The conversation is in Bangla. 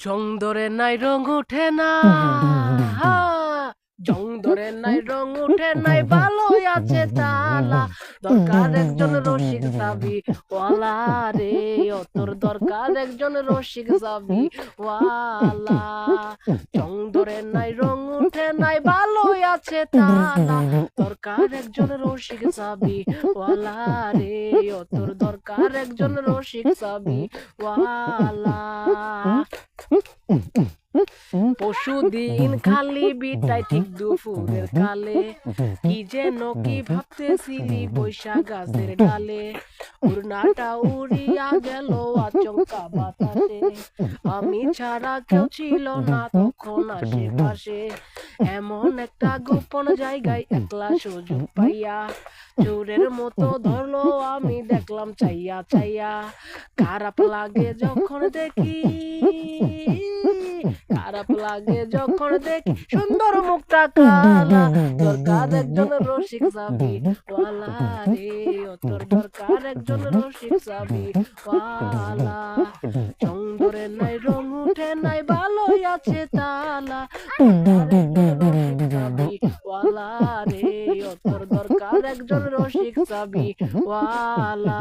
জং ধরে নাই রং ওঠে না, জং ধরে নাই রং ওঠে নাই, ভালোই আছে তালা। দরকার একজন রসিক চাবি ওয়ালা রে, ও তোর দরকার একজন রসিক চাবি ওয়ালা। জং ধরে নাই রং ওঠে নাই, ভালোই আছে তালা। দরকার একজন রসিক চাবি ওয়ালা রে, ও তোর দরকার একজন রসিক চাবি ওয়ালা। পরশুদিন খালি বিটাই ঠিক দুপুরের কালে, কি যেন কি ভাবতেছিলি বৈশাখ গাছের ডালে। উড়নাটা উড়িয়া গেল আচমকা বাতাসে, আমি ছাড়া কেউ ছিল না তখন আশেপাশে। এমন একটা গোপন জায়গায় একলা সুযোগ পাইয়া, চোরের মতো ধরলো আমি দেখলাম চাইয়া চাইয়া। খারাপ লাগে যখন দেখি, খারাপ লাগে যখন দেখি সুন্দর মুখটা কালা। দরকার একজন রসিক চাবি ওয়ালা রে, ও তোর দরকার একজন রসিক চাবি ওয়ালা। জং ধরে নাই রং উঠে নাই, ভালোই আছে তালা। চাবি ওয়ালা রে, ও তোর দরকার একজন রসিক চাবি ওয়ালা।